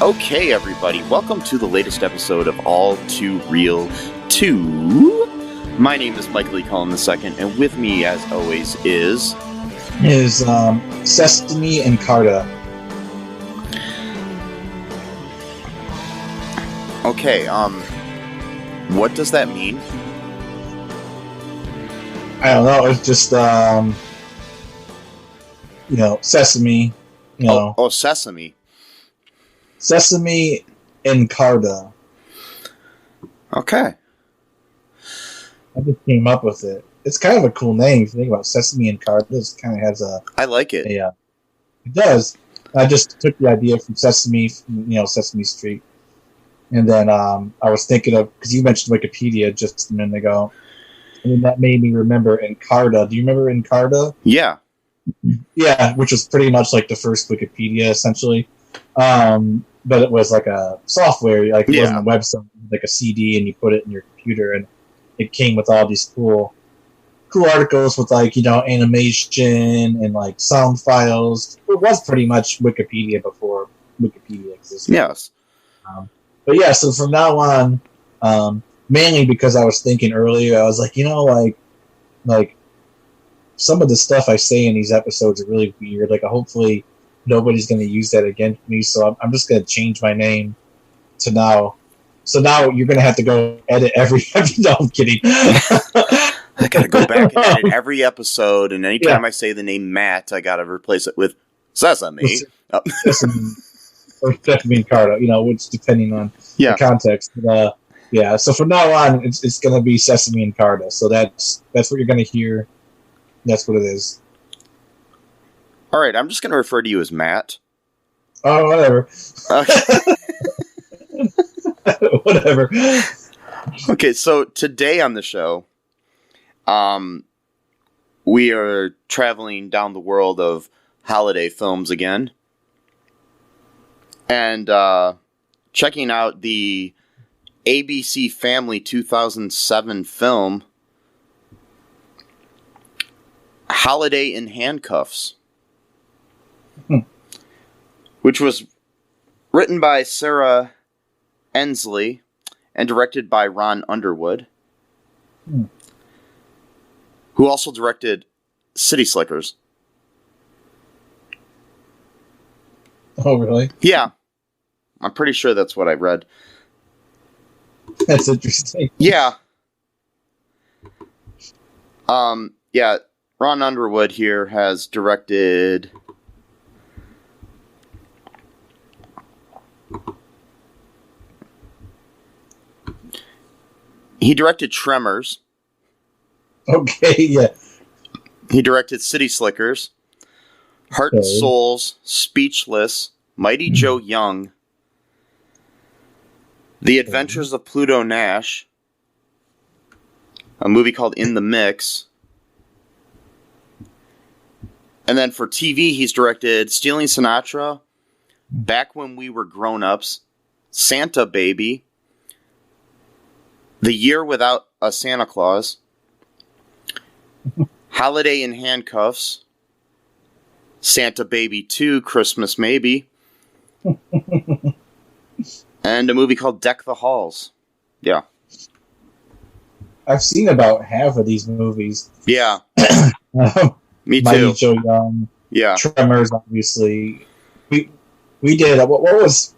Okay, everybody, welcome to the latest episode of All Too Real 2. My name is Michael E. Cullen II, and with me, as always, is Sesame and Carta. Okay, what does that mean? I don't know, it's just, Sesame, Oh, Sesame. Sesame and Carta. Okay. I just came up with it. It's kind of a cool name if you think about Sesame and Carta. It kind of has a... I like it. Yeah, it does. I just took the idea from Sesame, Sesame Street. And then I was thinking of... Because you mentioned Wikipedia just a minute ago. And then that made me remember Encarta. Do you remember Encarta? Yeah. Yeah, which was pretty much like the first Wikipedia, essentially. But it was like a software, like it wasn't a website, like a CD, and you put it in your computer, and it came with all these cool articles with animation and like sound files. It was pretty much Wikipedia before Wikipedia existed. Yes. But yeah, so from now on, mainly because I was thinking earlier, I was like, like some of the stuff I say in these episodes are really weird. Like, hopefully nobody's going to use that against me, so I'm just going to change my name to now. So now you're going to have to go edit every no, I'm kidding. I got to go back and edit every episode, and anytime I say the name Matt, I got to replace it with Sesame. Sesame or Sesame and Carta, which depending on the context. But, so from now on, it's going to be Sesame and Carta. So that's what you're going to hear. That's what it is. All right, I'm just going to refer to you as Matt. Oh, whatever. Whatever. Okay, so today on the show, we are traveling down the world of holiday films again. And checking out the ABC Family 2007 film, Holiday in Handcuffs. Which was written by Sarah Ensley and directed by Ron Underwood, who also directed City Slickers. Oh, really? Yeah. I'm pretty sure that's what I read. That's interesting. Yeah. Ron Underwood here has directed... He directed Tremors. Okay, yeah. He directed City Slickers, Heart and Souls, Speechless, Mighty Joe Young, The Adventures of Pluto Nash, a movie called In the Mix. And then for TV, he's directed Stealing Sinatra, Back When We Were Grown-Ups, Santa Baby, The Year Without a Santa Claus, Holiday in Handcuffs, Santa Baby 2, Christmas Maybe, and a movie called Deck the Halls. Yeah. I've seen about half of these movies. Yeah. Me too. Mighty Joe Young. Yeah. Tremors, obviously. We did, was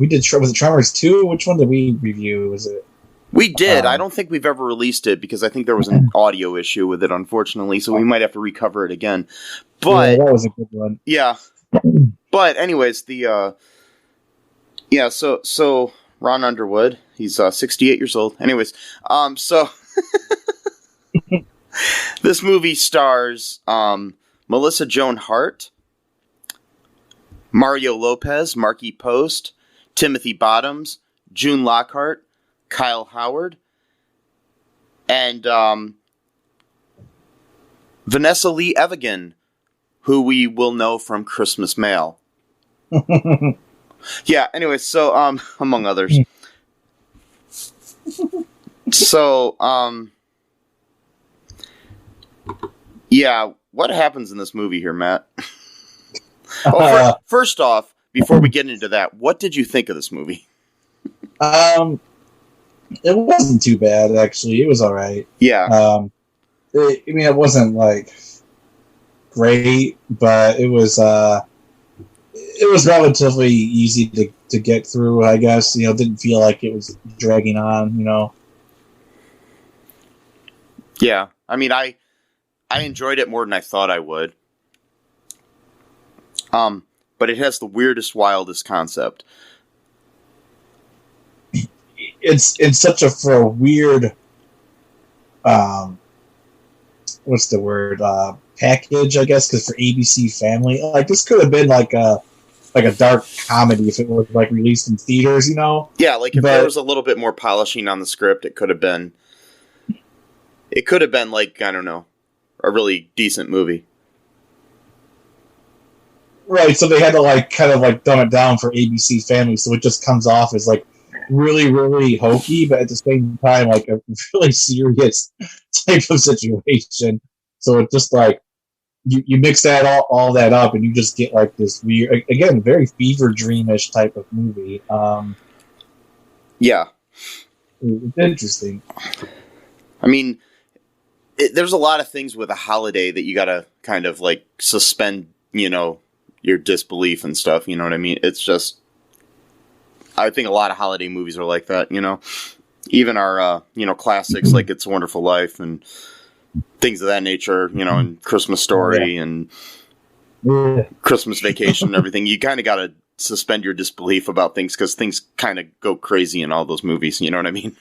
it Tremors 2? Which one did we review? Was it? We did. I don't think we've ever released it because I think there was an audio issue with it, unfortunately, so we might have to recover it again. But that was a good one. Yeah. But anyways, so Ron Underwood, he's 68 years old. Anyways, so this movie stars Melissa Joan Hart, Mario Lopez, Markie Post, Timothy Bottoms, June Lockhart, Kyle Howard, and Vanessa Lee Evigan, who we will know from Christmas Mail. Yeah, anyway, so, among others. So, yeah, what happens in this movie here, Matt? First off, before we get into that, what did you think of this movie? It wasn't too bad, actually. It was all right. Yeah. It wasn't like great, but it was relatively easy to get through, I guess. You know, it didn't feel like it was dragging on, you know. Yeah. I mean, I enjoyed it more than I thought I would. But it has the weirdest, wildest concept. It's such a weird what's the word, package, I guess, because for ABC Family, like, this could have been like a dark comedy if it was like released in theaters, you know. Yeah, like if there was a little bit more polishing on the script, it could have been like, I don't know, a really decent movie. Right, so they had to like kind of like dumb it down for ABC Family, so it just comes off as like really, really hokey, but at the same time like a really serious type of situation. So it's just like you mix that all that up, and you just get like this weird, again, very fever dreamish type of movie. Yeah, it's interesting. I mean, there's a lot of things with a holiday that you gotta kind of like suspend, you know, your disbelief and stuff. You know what I mean? It's just, I think a lot of holiday movies are like that. You know, even our you know, classics like It's a Wonderful Life and things of that nature, you know, and Christmas Story and Christmas Vacation and everything. You kind of got to suspend your disbelief about things because things kind of go crazy in all those movies. You know what I mean?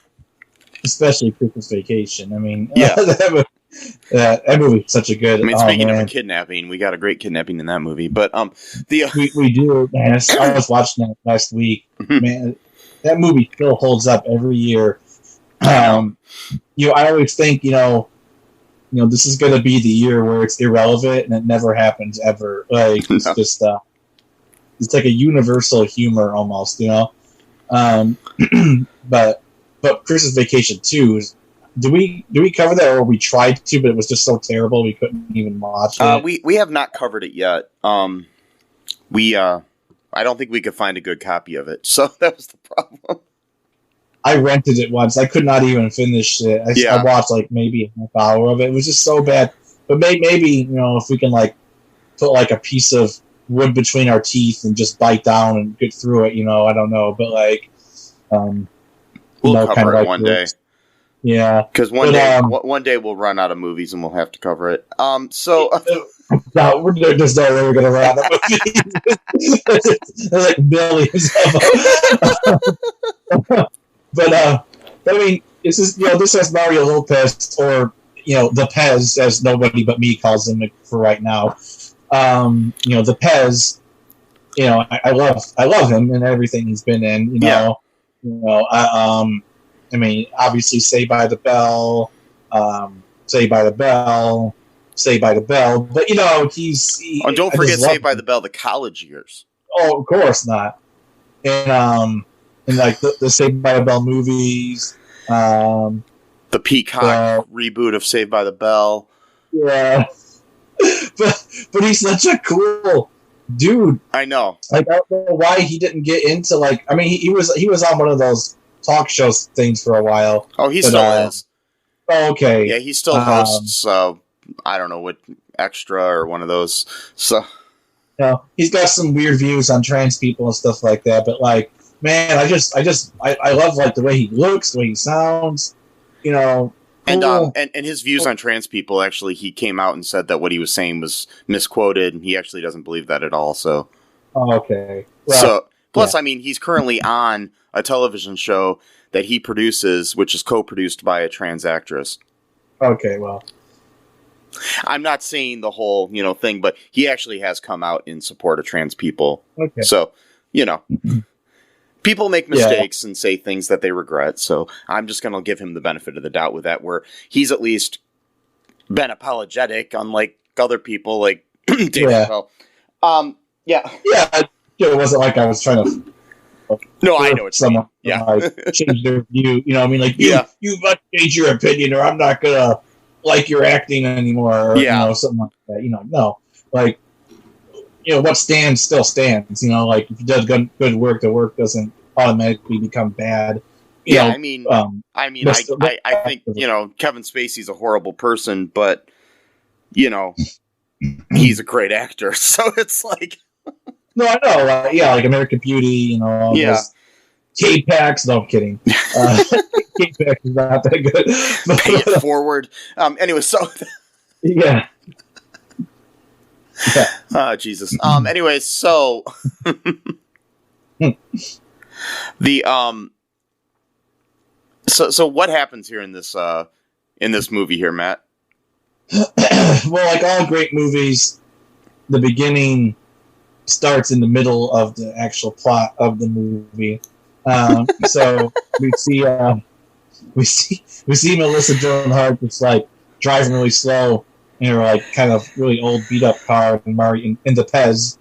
Especially Christmas Vacation. I mean, yeah, that movie's such a good. I mean, speaking of a kidnapping, we got a great kidnapping in that movie. But we do, man. I was watching that last week. Man, that movie still holds up every year. You know, I always think, you know, this is going to be the year where it's irrelevant, and it never happens ever. Like, it's just, it's like a universal humor almost, you know. But Christmas Vacation 2, do we cover that, or we tried to, but it was just so terrible we couldn't even watch it? We have not covered it yet. I don't think we could find a good copy of it, so that was the problem. I rented it once. I could not even finish it. I watched like maybe a half hour of it. It was just so bad. But maybe, you know, if we can like put like a piece of wood between our teeth and just bite down and get through it, you know, I don't know. But like, we'll cover it one day. Yeah, because one day we'll run out of movies and we'll have to cover it. So no, there's no way we're gonna run out of movies. There's like millions of them. But I mean, this has Mario Lopez, or, you know, the Pez, as nobody but me calls him for right now. You know, the Pez. You know, I love him and everything he's been in. I mean, obviously, Saved by the Bell, Saved by the Bell, Saved by the Bell. But, you know, don't forget Saved by the Bell, the college years. Oh, of course not. And like the Saved by the Bell movies, the Peacock reboot of Saved by the Bell. Yeah, but he's such a cool dude. I know. Like, I don't know why he didn't get into, like, I mean, he was on one of those talk show things for a while. Oh, he still is. Oh, okay. Yeah, he still hosts. I don't know what Extra or one of those. So, you know, he's got some weird views on trans people and stuff like that. But like, man, I love like the way he looks, the way he sounds. You know. Cool. And his views on trans people, actually, he came out and said that what he was saying was misquoted, and he actually doesn't believe that at all. So, okay. Well, so plus, yeah. I mean, he's currently on a television show that he produces, which is co-produced by a trans actress. Okay, well, I'm not saying the whole, you know, thing, but he actually has come out in support of trans people. Okay. So, you know. People make mistakes and say things that they regret, so I'm just going to give him the benefit of the doubt with that, where he's at least been apologetic, unlike other people like David Bell. Yeah. It wasn't like I was trying to. No, I know what you mean. Yeah, change their view. You know, what I mean, like you must change your opinion, or I'm not gonna like your acting anymore, or you know, something like that. You know, no, like what stands still stands. You know, like if you do good work, the work doesn't automatically become bad. I think Kevin Spacey's a horrible person, but he's a great actor, so it's like. No, I know. Like American Beauty, all those K-Pax. No, I'm kidding. K-Pax is not that good. Pay it forward. Anyway, so... yeah. Oh, Jesus. Anyway, so... So what happens here in this movie here, Matt? Well, like all great movies, the beginning starts in the middle of the actual plot of the movie. So we see Melissa Joan Hart just like driving really slow in her like kind of really old beat up car, and Marty in the Pez.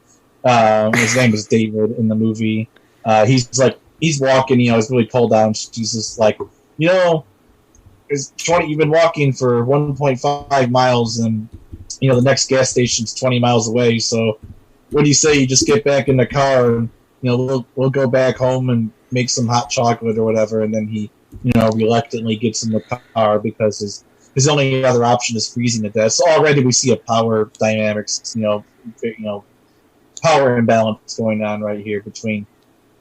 His name is David in the movie. He's walking, he's really cold down. She's just like, you've been walking for 1.5 miles, and the next gas station's 20 miles away, so what do you say you just get back in the car and we'll go back home and make some hot chocolate or whatever. And then he reluctantly gets in the car because his only other option is freezing to death. So already we see a power dynamics, power imbalance going on right here between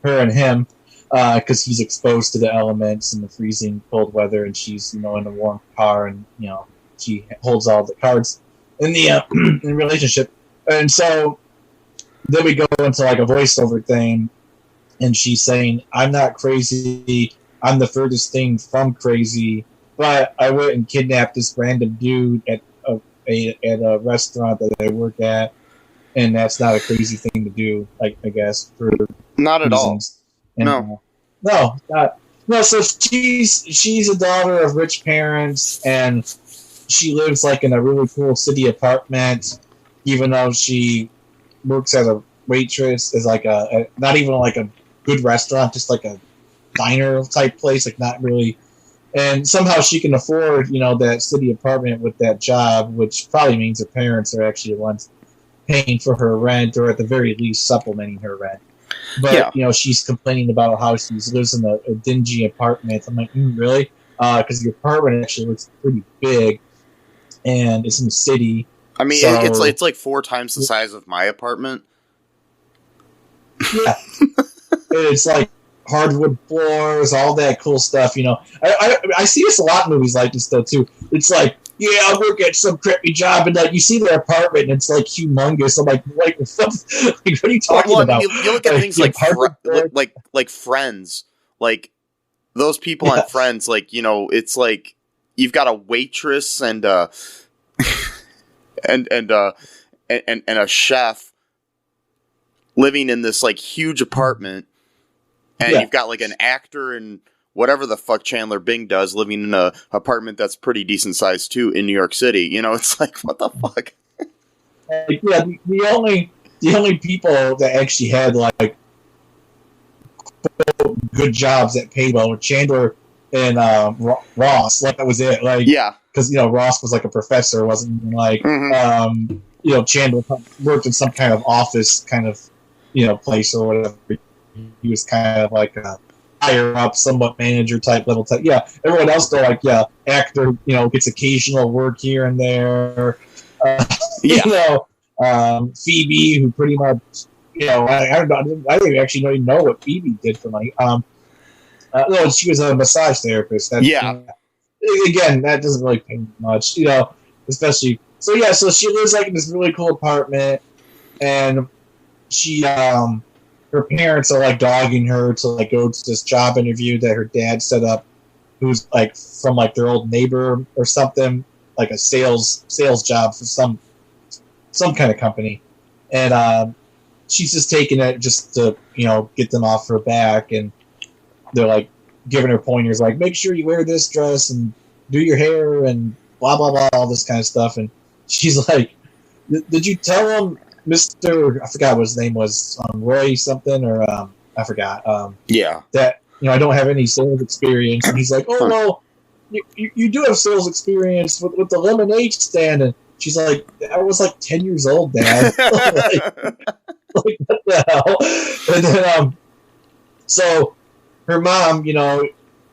her and him, because he's exposed to the elements and the freezing cold weather, and she's in a warm car, and she holds all the cards in the in relationship. And so then we go into like a voiceover thing, and she's saying, "I'm not crazy. I'm the furthest thing from crazy, but I went and kidnapped this random dude at a restaurant that I work at, and that's not a crazy thing to do. I guess for not at reasons. All. And, no. So she's a daughter of rich parents, and she lives like in a really cool city apartment, even though she works as a waitress, is like a not even like a good restaurant, just like a diner type place, like not really. And somehow she can afford, that city apartment with that job, which probably means her parents are actually the ones paying for her rent, or at the very least supplementing her rent. But she's complaining about how she lives in a dingy apartment. I'm like, really? Because the apartment actually looks pretty big, and it's in the city. I mean, so, it's like 4 times the size of my apartment. Yeah, it's like hardwood floors, all that cool stuff. I see this a lot in movies like this though too. It's like, I work at some crappy job, and like you see their apartment, and it's like humongous. I'm like, what are you talking about? You look at things like Friends, like those people on Friends, like it's like you've got a waitress and and a chef living in this like huge apartment, and you've got like an actor and whatever the fuck Chandler Bing does living in a apartment that's pretty decent sized too in New York City. It's like, what the fuck? The only people that actually had like good jobs that paid well were Chandler and Ross. Like that was it. Like because Ross was like a professor, wasn't even like Chandler worked in some kind of office kind of place or whatever. He was kind of like a higher up, somewhat manager type level type. Yeah, everyone else though, like actor, gets occasional work here and there. Phoebe, who pretty much, I don't know, I didn't actually even know what Phoebe did for money. No, she was a massage therapist. Again, that doesn't really pay much, especially. So she lives like in this really cool apartment, and she, her parents are like dogging her to like go to this job interview that her dad set up, who's like from like their old neighbor or something, like a sales job for some kind of company, and she's just taking it just to get them off her back, and they're like giving her pointers like, make sure you wear this dress and do your hair and blah, blah, blah, all this kind of stuff. And she's like, did you tell him, Mr. I forgot what his name was, Roy something, or I forgot. That, I don't have any sales experience. And he's like, oh, well, you do have sales experience with the lemonade stand. And she's like, I was like 10 years old, Dad. Like, what the hell? And then, so her mom,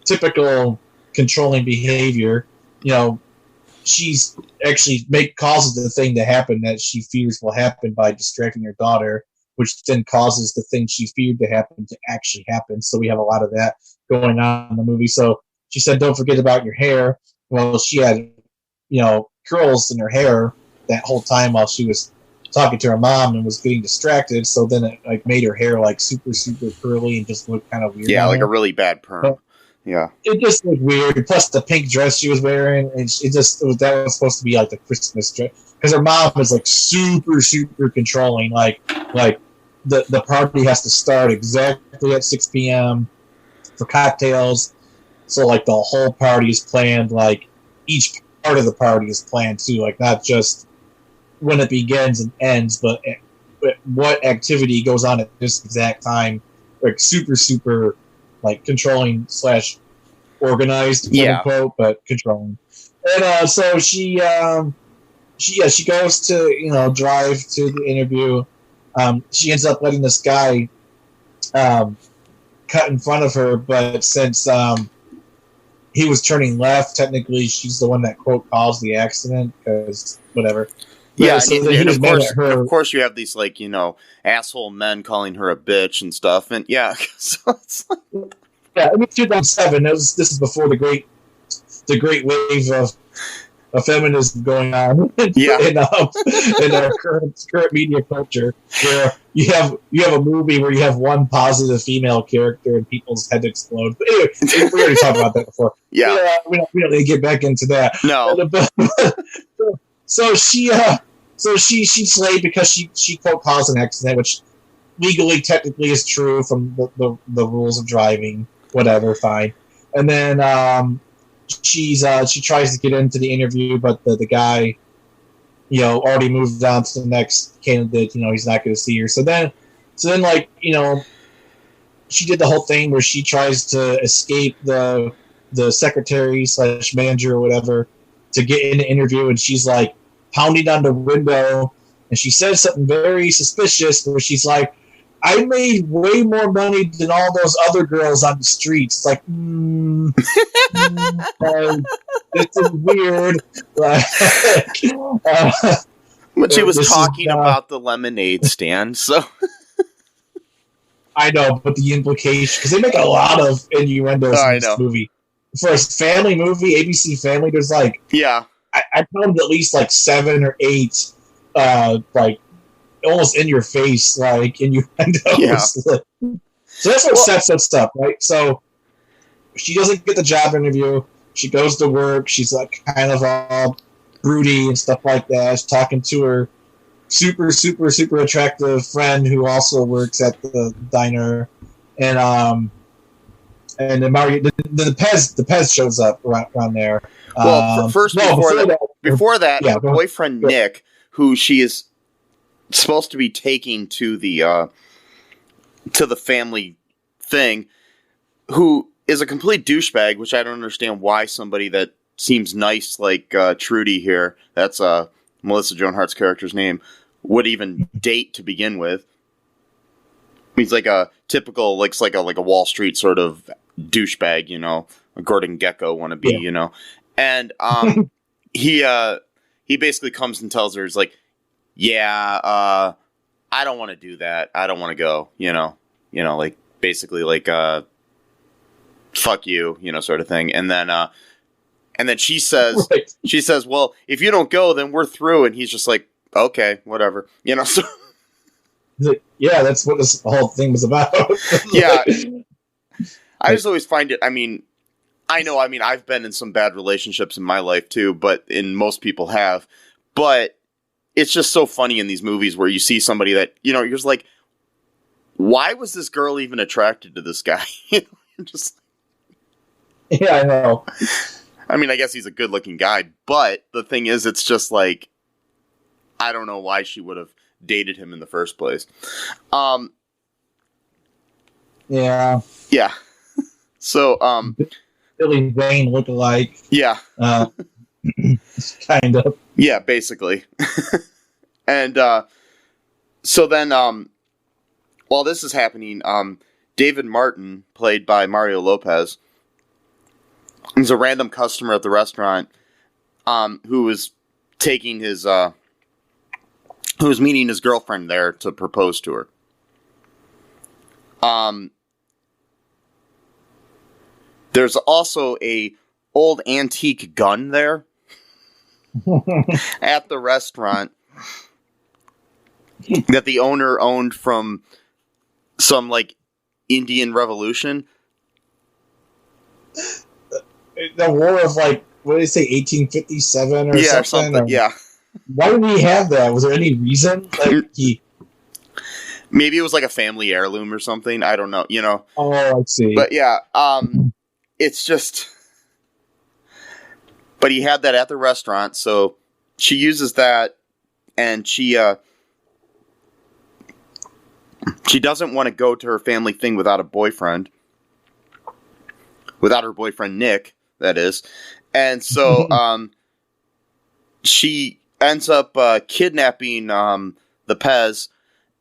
typical controlling behavior, she's actually causes the thing to happen that she fears will happen by distracting her daughter, which then causes the thing she feared to happen to actually happen. So we have a lot of that going on in the movie. So she said, don't forget about your hair. Well, she had, curls in her hair that whole time while she was talking to her mom and was getting distracted. So then it made her hair super, super curly and just looked kind of weird. Yeah, like a really bad perm. Yeah. It just looked weird. Plus the pink dress she was wearing, and that was supposed to be like the Christmas dress. Because her mom was super, super controlling. Like the party has to start exactly at 6 p.m. for cocktails. So the whole party is planned. Each part of the party is planned too. Not just when it begins and ends, but what activity goes on at this exact time. Super, super controlling / organized, quote unquote, but controlling. And so she goes to drive to the interview. She ends up letting this guy cut in front of her, but since he was turning left, technically she's the one that quote caused the accident because whatever. Yeah, so and of course you have these asshole men calling her a bitch and stuff, and yeah, so it's like... Yeah, 2007. This is before the great wave of feminism going on in our current media culture, where you have a movie where you have one positive female character and people's heads explode. But anyway, we already talked about that before. Yeah, we don't need to get back into that. No. So she's late because she quote caused an accident, which legally technically is true from the rules of driving. Whatever, fine. And then she tries to get into the interview, but the guy, already moved on to the next candidate. He's not going to see her. So then, she did the whole thing where she tries to escape the secretary / manager or whatever to get in the interview, and she's pounding on the window, and she says something very suspicious where she's like, I made way more money than all those other girls on the streets. It's it's weird. But she was talking about the lemonade stand, so... I know, but the implication... Because they make a lot of innuendos in this movie. For a family movie, ABC Family, there's Yeah. I counted at least 7 or 8 almost in your face, innuendos. Yeah. So that's what sets up stuff, right? So she doesn't get the job interview. She goes to work. She's kind of all broody and stuff like that. She's talking to her super, super, super attractive friend who also works at the diner, and then Marty, the Pez shows up around there. Well, before that, her boyfriend Nick, who she is supposed to be taking to the family thing, who is a complete douchebag, which I don't understand why somebody that seems nice like Trudie here, that's Melissa Joan Hart's character's name, would even date to begin with. He's like a typical, like a Wall Street sort of douchebag, a Gordon Gekko wannabe, and he basically comes and tells her, he's like, I don't want to do that. I don't want to go, basically fuck you, sort of thing. And then she says, well, if you don't go, then we're through. And he's just like, okay, whatever, so. Yeah, that's what this whole thing was about. Yeah. I just always find it, I've been in some bad relationships in my life too, and most people have, but it's just so funny in these movies where you see somebody that, you're just like, why was this girl even attracted to this guy? Just... Yeah, I know. I mean, I guess he's a good-looking guy, but the thing is, it's just like, I don't know why she would have dated him in the first place. Yeah. Yeah. So, Billy Zane look-alike. Yeah. Kind of. Yeah, basically. And, so then, while this is happening, David Martin, played by Mario Lopez, is a random customer at the restaurant, who was taking his, who was meeting his girlfriend there to propose to her. There's also a old antique gun there at the restaurant that the owner owned from some, like, Indian Revolution. The war of, like, what did they say, 1857 or something? Or, yeah. Why did he have that? Was there any reason? Like, maybe it was like a family heirloom or something. I don't know, you know. Oh, I see. But yeah, it's just... But he had that at the restaurant, so she uses that, and she doesn't want to go to her family thing without a boyfriend. Without her boyfriend, Nick, that is. And so, she ends up kidnapping the Pez,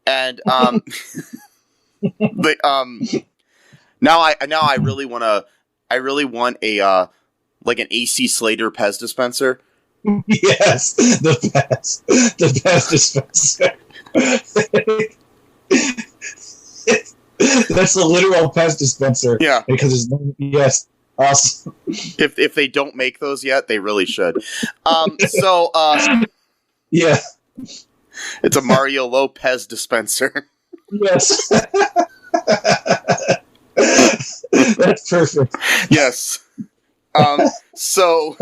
and but now I really want a like an AC Slater Pez dispenser. Yes, the Pez dispenser. That's the literal Pez dispenser. Yeah, because his name. Yes. Awesome. If they don't make those yet, they really should. So yeah, it's a Mario Lopez dispenser. Yes. That's perfect. Yes. So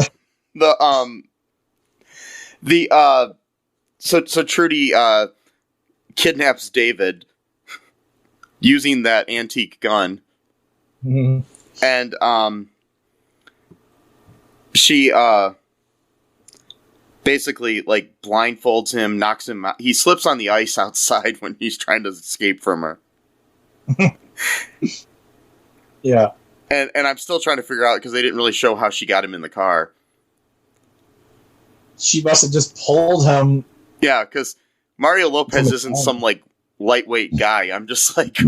Trudie kidnaps David using that antique gun. Mm-hmm. And she basically, like, blindfolds him, knocks him out. He slips on the ice outside when he's trying to escape from her. Yeah. And I'm still trying to figure out, because they didn't really show how she got him in the car. She must have just pulled him. Yeah, because Mario Lopez isn't some, like, lightweight guy. I'm just like...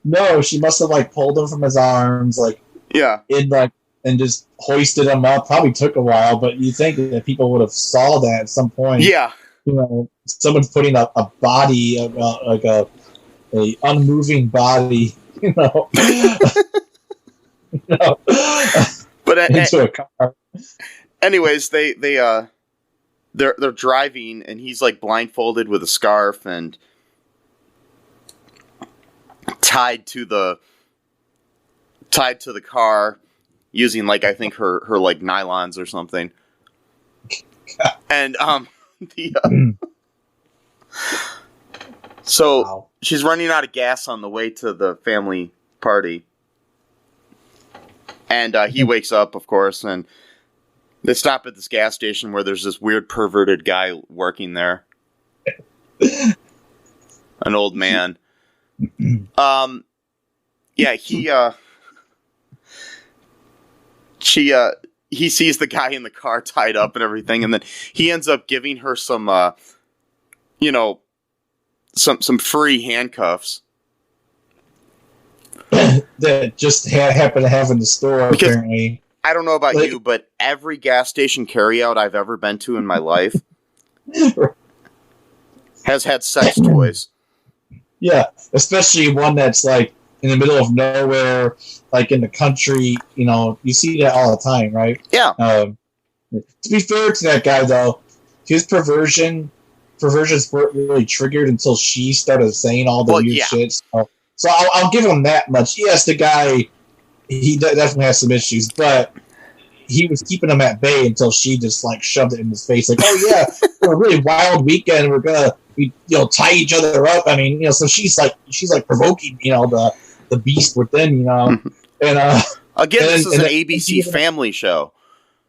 No, she must have, like, pulled him from his arms, like... Yeah. And just hoisted him up. Probably took a while, but you think that people would have saw that at some point. Yeah. You know, someone's putting a body, like a unmoving body, you know... No. But into a car. Anyways, they're driving, and he's, like, blindfolded with a scarf and tied to the car using, like, I think her like nylons or something. And so wow. She's running out of gas on the way to the family party. And he wakes up, of course, and they stop at this gas station where there's this weird perverted guy working there. An old man. Yeah, he sees the guy in the car tied up and everything, and then he ends up giving her some free handcuffs. That just happened to have in the store, because, apparently. I don't know about you, but every gas station carryout I've ever been to in my life has had sex toys. Yeah, especially one that's, like, in the middle of nowhere, like in the country. You know, you see that all the time, right? Yeah. To be fair to that guy, though, his perversions weren't really triggered until she started saying all the weird shit. So I'll give him that much. Yes, the guy, he definitely has some issues, but he was keeping him at bay until she just, like, shoved it in his face. Like, oh yeah, for a really wild weekend, we're gonna tie each other up. I mean, so she's like provoking, the beast within, and again, this is an ABC family show.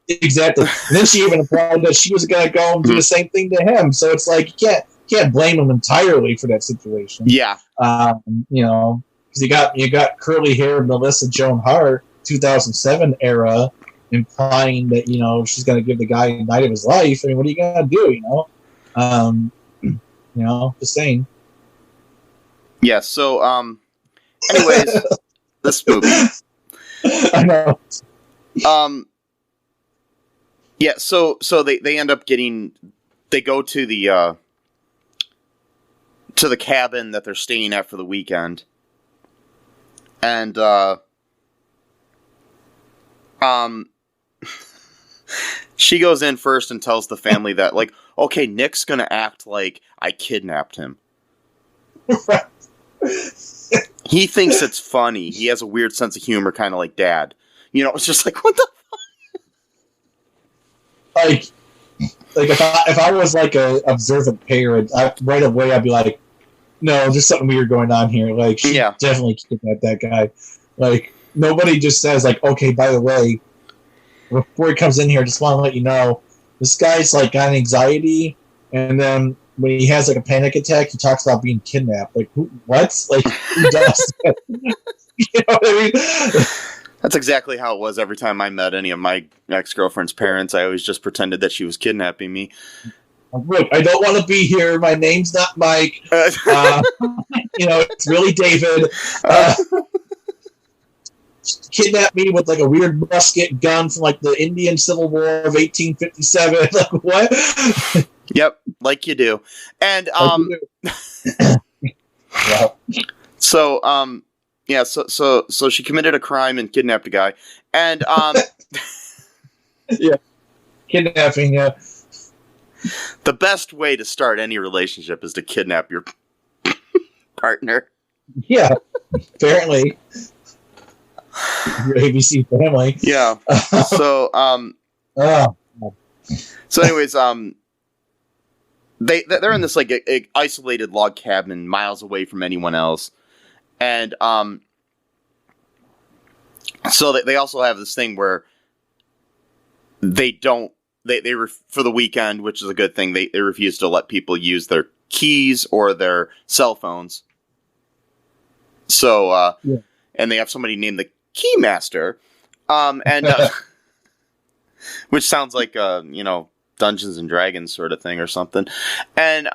exactly. And then she even implied that she was going to go and do the same thing to him. So it's like you can't blame him entirely for that situation. Yeah. You know, because you got curly hair Melissa Joan Hart, 2007 era, implying that, you know, she's going to give the guy a night of his life. I mean, what are you going to do? You know, just saying. Yeah. So, anyways, this movie. I know. Yeah. So they end up they go to the cabin that they're staying at for the weekend, and she goes in first and tells the family that, like, okay, Nick's gonna act like I kidnapped him. He thinks it's funny. He has a weird sense of humor, kind of like Dad. You know, it's just like, what the fuck? Like if I was like a observant parent, right away I'd be like, no, there's something weird going on here. Like, she definitely kidnapped that guy. Like, nobody just says, like, okay, by the way, before he comes in here, I just want to let you know, this guy's, like, got anxiety, and then when he has, like, a panic attack, he talks about being kidnapped. Like, what? Like, who does that? You know what I mean? That's exactly how it was every time I met any of my ex-girlfriend's parents. I always just pretended that she was kidnapping me. Look, I don't want to be here. My name's not Mike. You know, it's really David. Kidnapped me with like a weird musket gun from like the Indian Civil War of 1857. Like, what? Yep, like you do. And so she committed a crime and kidnapped a guy. And yeah, kidnapping. Yeah. The best way to start any relationship is to kidnap your partner. Yeah, apparently. Your ABC family. Yeah. So, so anyways, they're in this like a isolated log cabin miles away from anyone else, and so they also have this thing where they for the weekend, which is a good thing, they refuse to let people use their keys or their cell phones. So, and they have somebody named the Keymaster, and which sounds like you know, Dungeons and Dragons sort of thing or something. And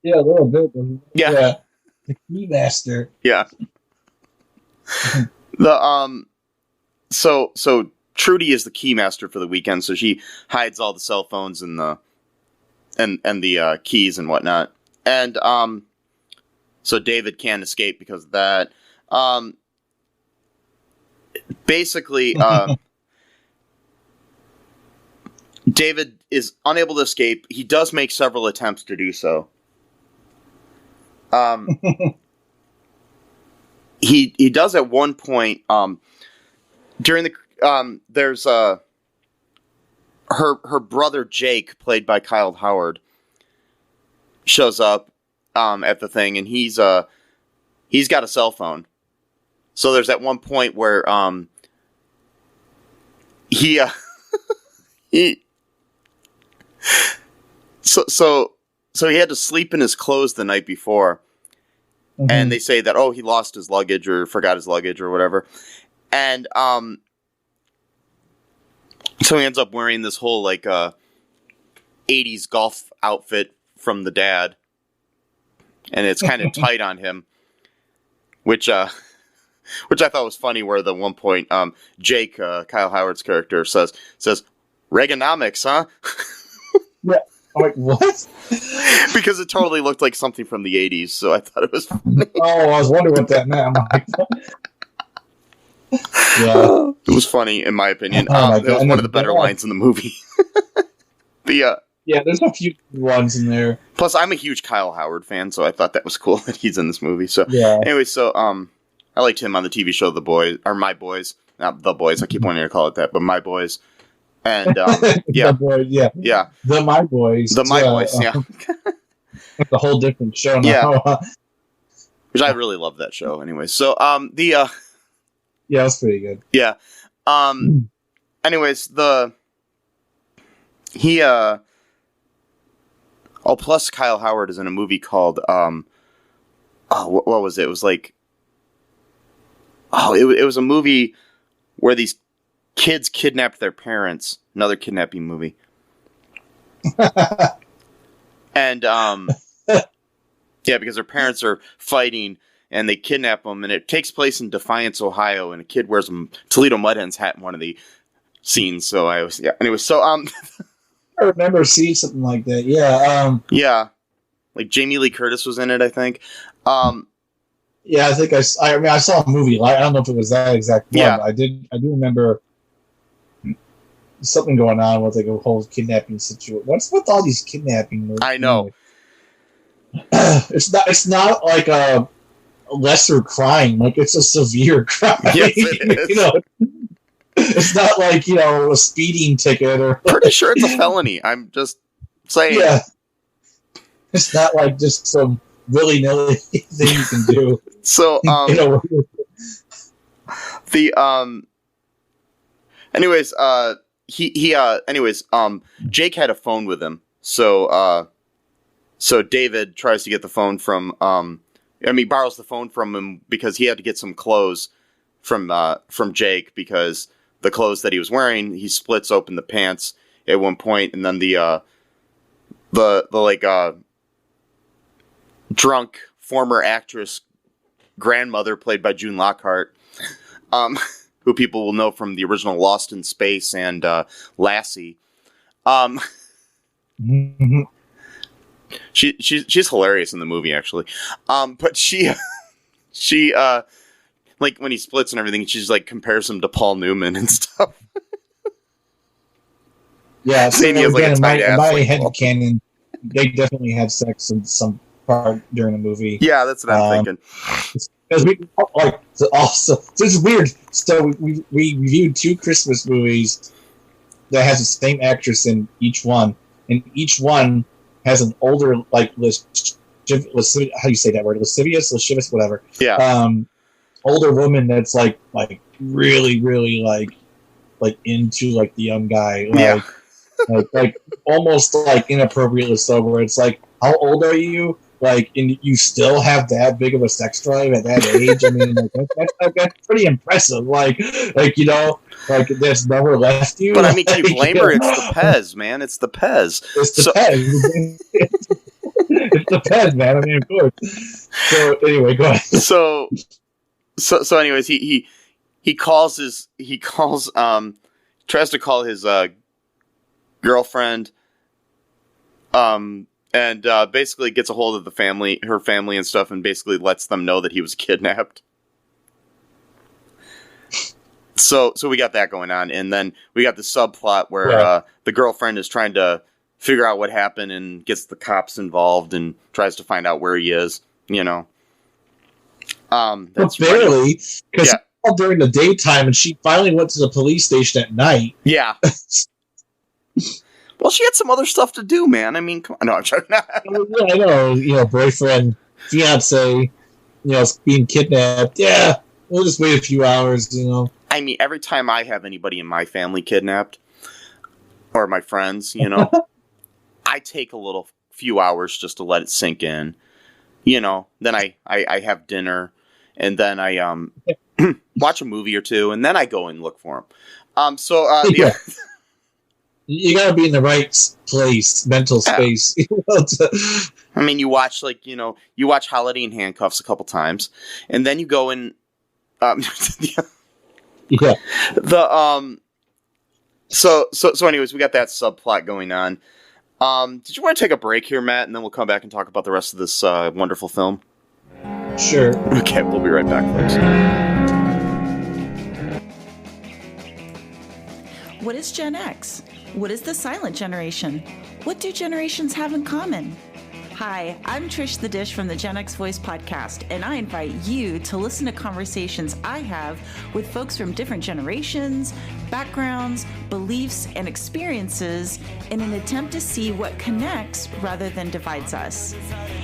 yeah, a little bit. Yeah. The Keymaster. Yeah. The so Trudie is the keymaster for the weekend, so she hides all the cell phones and the keys and whatnot. And so David can't escape because of that. Basically, David is unable to escape. He does make several attempts to do so. He does at one point during the there's her brother Jake, played by Kyle Howard, shows up at the thing, and he's got a cell phone. So there's at one point where he so he had to sleep in his clothes the night before. Mm-hmm. And they say that, he lost his luggage or forgot his luggage or whatever. And so he ends up wearing this whole like 80s golf outfit from the dad. And it's kind of tight on him, which I thought was funny, where the one point Jake, Kyle Howard's character, says Reaganomics, huh? Yeah. I'm like, what? Because it totally looked like something from the 80s, so I thought it was funny. I was wondering what that meant. Yeah. It was funny, in my opinion. It was one of the better lines in the movie. Yeah, there's a few ones in there. Plus, I'm a huge Kyle Howard fan, so I thought that was cool that he's in this movie. So, anyway, I liked him on the TV show The Boys, or My Boys. Not The Boys, I keep wanting to call it that, but My Boys. And, The Boys, yeah. The My Boys. The My Boys, yeah. It's a whole different show now. Yeah. Which I really love that show, anyway. So, yeah, that's pretty good. Yeah. Anyways, He plus Kyle Howard is in a movie called what was it? It was like it was a movie where these kids kidnapped their parents. Another kidnapping movie. And yeah, because their parents are fighting and they kidnap them, and it takes place in Defiance, Ohio, and a kid wears a Toledo Mud Hens hat in one of the scenes. So anyway, so I remember seeing something like that. Yeah. Yeah, like Jamie Lee Curtis was in it, I think. Yeah, I think I mean, I saw a movie. I don't know if it was that exact one. Yeah. But I do remember something going on with like a whole kidnapping situation. What's with all these kidnapping movies? I know. It's not like a lesser crime. Like, it's a severe crime. Yes, it is. You know, it's not like, you know, a speeding ticket or. Pretty sure it's a felony. I'm just saying. Yeah. It's not like just some willy-nilly thing you can do. So, you know, Jake had a phone with him. So David tries to get the phone from, borrows the phone from him because he had to get some clothes from Jake, because the clothes that he was wearing, he splits open the pants at one point, and then the drunk former actress grandmother, played by June Lockhart, who people will know from the original Lost in Space and Lassie. mm-hmm. She's hilarious in the movie, actually. But she like when he splits and everything, she's like compares him to Paul Newman and stuff. Yeah, so saying he has like a tight ass. In my like headcanon, they definitely had sex in some part during the movie. Yeah, that's what I'm thinking. Because it's weird. So we reviewed 2 Christmas movies that has the same actress in each one, and each one has an older, like, how do you say that word? Lascivious, whatever. Yeah. Older woman that's like really, really like into like the young guy. Yeah. like almost like inappropriately so, where it's like, how old are you? Like, and you still have that big of a sex drive at that age? I mean, like, that's pretty impressive. Like, you know, like, that's never left you. But I mean, can you blame her? It's the Pez, man. It's the Pez. It's the Pez. It's the Pez, man. I mean, of course. So anyway, go ahead. So anyways, he tries to call his girlfriend, and basically gets a hold of her family and stuff, and basically lets them know that he was kidnapped. So we got that going on, and then we got the subplot where the girlfriend is trying to figure out what happened and gets the cops involved and tries to find out where he is. You know, that's barely, because all during the daytime, and she finally went to the police station at night. Yeah. Well, she had some other stuff to do, man. I mean, come on. No, I'm joking. Yeah, I know. You know, boyfriend, fiance, you know, being kidnapped. Yeah, we'll just wait a few hours, you know. I mean, every time I have anybody in my family kidnapped, or my friends, you know, I take a few hours just to let it sink in. You know, then I have dinner, and then I watch a movie or two, and then I go and look for them. Yeah. You gotta be in the right place, mental space. I mean, you watch Holiday in Handcuffs a couple times, and then you go and yeah. So anyways, we got that subplot going on. Did you want to take a break here, Matt, and then we'll come back and talk about the rest of this wonderful film? Sure. Okay, we'll be right back, folks. What is Gen X? What is the silent generation? What do generations have in common? Hi, I'm Trish the Dish from the Gen X Voice podcast, and I invite you to listen to conversations I have with folks from different generations, backgrounds, beliefs, and experiences in an attempt to see what connects rather than divides us.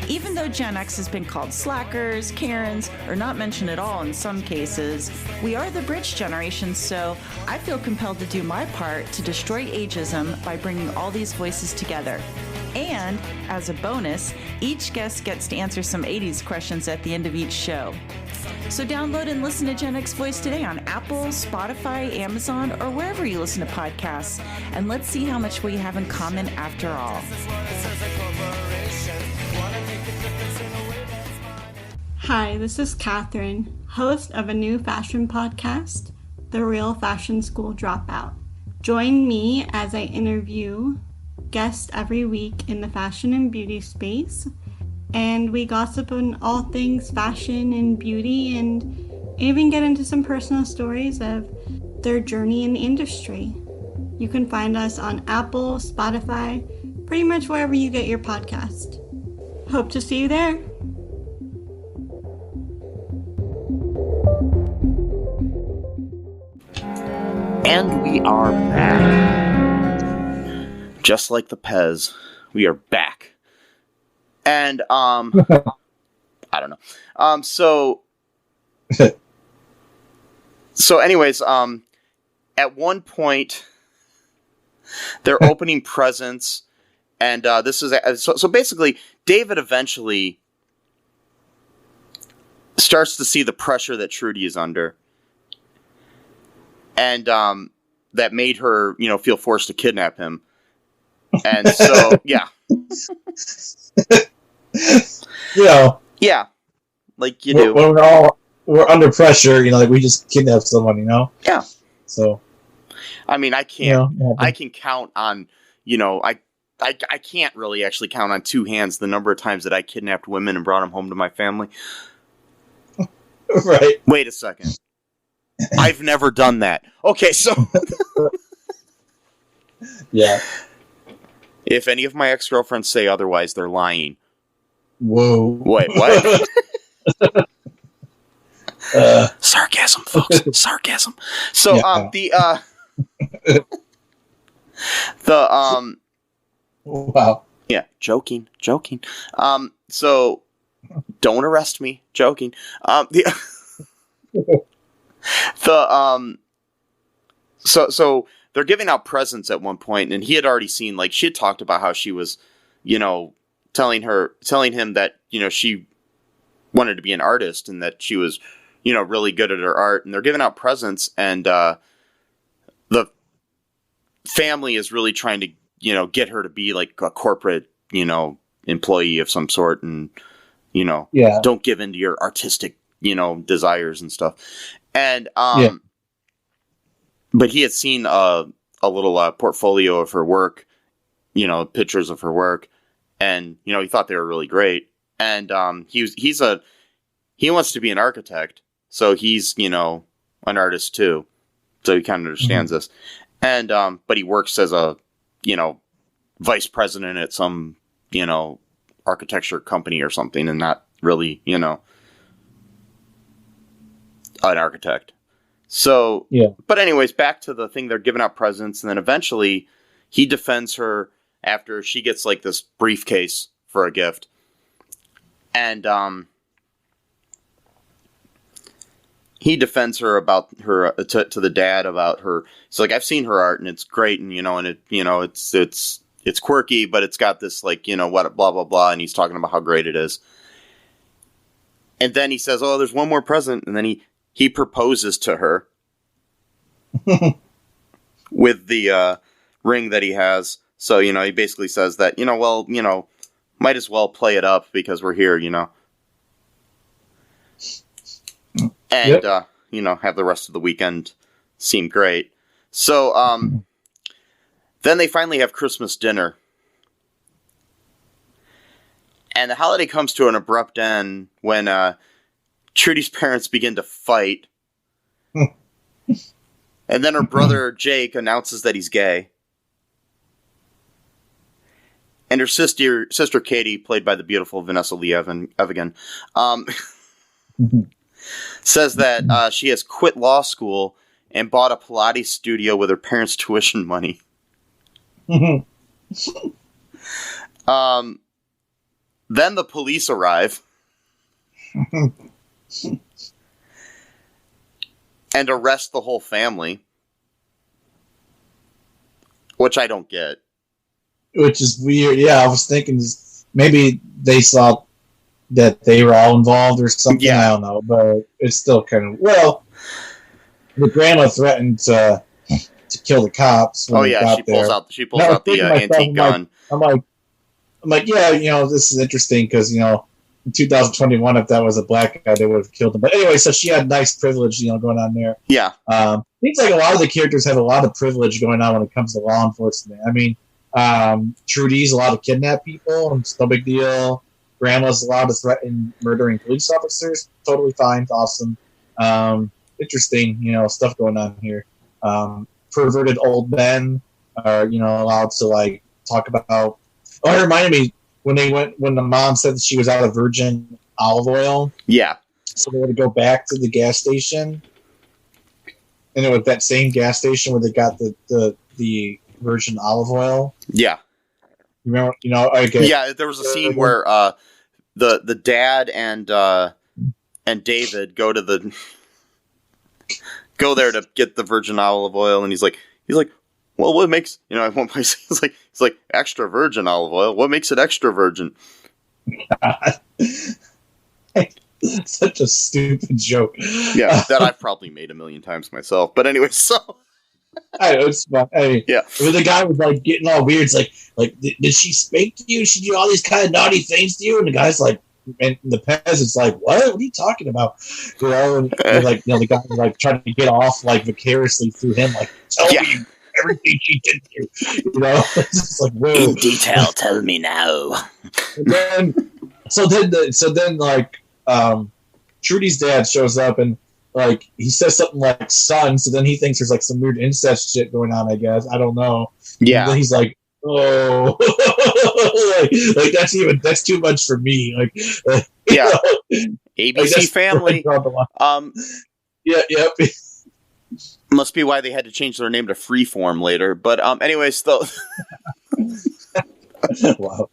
Even though Gen X has been called slackers, Karens, or not mentioned at all in some cases, we are the bridge generation, so I feel compelled to do my part to destroy ageism by bringing all these voices together. And, as a bonus, each guest gets to answer some 80s questions at the end of each show. So download and listen to Gen X Voice today on Apple, Spotify, Amazon, or wherever you listen to podcasts. And let's see how much we have in common after all. Hi, this is Katherine, host of a new fashion podcast, The Real Fashion School Dropout. Join me as I interview guests every week in the fashion and beauty space, and we gossip on all things fashion and beauty, and even get into some personal stories of their journey in the industry. You can find us on Apple, Spotify, pretty much wherever you get your podcast. Hope to see you there. And we are back. Just like the Pez, we are back. And, I don't know. So anyways, at one point, they're opening presents, and this is, so basically, David eventually starts to see the pressure that Trudie is under. And, that made her, feel forced to kidnap him. And so, yeah. Yeah. Like you do. When we're under pressure, like we just kidnap someone, Yeah. So. I mean, I can't, I can count on, I can't really actually count on two hands the number of times that I kidnapped women and brought them home to my family. Right. Wait a second. I've never done that. Okay, so. Yeah. If any of my ex-girlfriends say otherwise, they're lying. Whoa. Wait, what? Sarcasm, folks. Sarcasm. So, yeah. Wow. Yeah, joking. So, don't arrest me. Joking. So they're giving out presents at one point, and he had already seen, she had talked about how she was, telling him that, she wanted to be an artist and that she was, really good at her art, and they're giving out presents, and the family is really trying to, get her to be like a corporate, employee of some sort, and, don't give in to your artistic, desires and stuff. And, but he had seen a little portfolio of her work, pictures of her work, and he thought they were really great. And he wants to be an architect, so he's an artist too, so he kind of understands this. And but he works as a vice president at some architecture company or something, and not really an architect. So, yeah. But anyways, back to the thing, they're giving out presents, and then eventually he defends her after she gets this briefcase for a gift. And he defends her about her to the dad about her. He's like, I've seen her art and it's great, and and it it's quirky, but it's got this what blah blah blah, and he's talking about how great it is. And then he says, "Oh, there's one more present," and then he proposes to her with the ring that he has. So, he basically says that, might as well play it up because we're here, and, have the rest of the weekend seem great. So, then they finally have Christmas dinner. And the holiday comes to an abrupt end when, Trudie's parents begin to fight. And then her brother Jake announces that he's gay. And her sister Katie, played by the beautiful Vanessa Lee Evigan, says that she has quit law school and bought a Pilates studio with her parents' tuition money. Then the police arrive and arrest the whole family, which I don't get. Which is weird. Yeah, I was thinking maybe they saw that they were all involved or something. Yeah. I don't know, but it's still kind of... Well, the grandma threatened to kill the cops. When she pulls out the antique gun. I'm like, yeah, this is interesting because, in 2021, if that was a black guy, they would have killed him. But anyway, so she had nice privilege, going on there. Yeah. Seems like a lot of the characters have a lot of privilege going on when it comes to law enforcement. I mean, Trudie's allowed to kidnap people, and it's no big deal. Grandma's allowed to threaten murdering police officers. Totally fine. It's awesome. Interesting, stuff going on here. Perverted old men are, allowed to, talk about... Oh, it reminded me when the mom said that she was out of virgin olive oil. Yeah. So they had to go back to the gas station. And it was that same gas station where they got the virgin olive oil. Yeah. You remember? Okay. Yeah, there was a scene where the dad and David go there to get the virgin olive oil, and he's like, well, what makes at one place he's like extra virgin olive oil? What makes it extra virgin? Such a stupid joke. Yeah, that I've probably made a million times myself. But anyway, so. It's fun. Yeah. The guy was getting all weird. It's like, did she spank to you? She do all these kind of naughty things to you? And the guy's like, and the peasant's like, what are you talking about? And the guy was trying to get off vicariously through him, tell me everything she did to you. It's just like, whoa. In detail, tell me now. And then, Trudie's dad shows up and he says something like son, so then he thinks there's some weird incest shit going on, I guess. I don't know. Yeah. And then he's like, oh, that's too much for me. Yeah. ABC Family. Yeah, yep. Must be why they had to change their name to Freeform later. But anyways, though. Wow.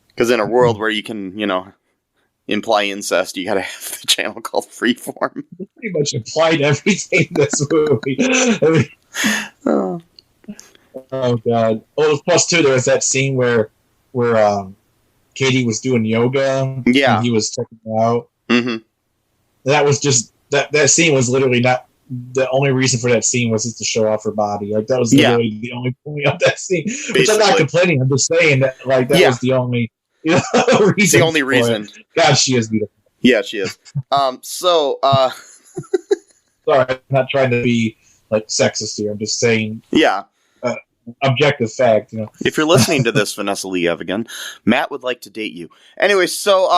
Because in a world where you can, imply incest, you gotta have the channel called Freeform. Pretty much implied everything in this movie. Oh god. Oh, plus two, there was that scene where Katie was doing yoga. Yeah. And he was checking her out. Mm-hmm. That was just that scene was literally not the only reason for that scene was just to show off her body. That was literally the only point of that scene. Basically. Which I'm not complaining. I'm just saying that was the only reason. The only reason. God, she is beautiful. Yeah, she is. Sorry, I'm not trying to be sexist here. I'm just saying. Yeah. Objective fact, If you're listening to this, Vanessa Lee Evigan, Matt would like to date you. Anyway, so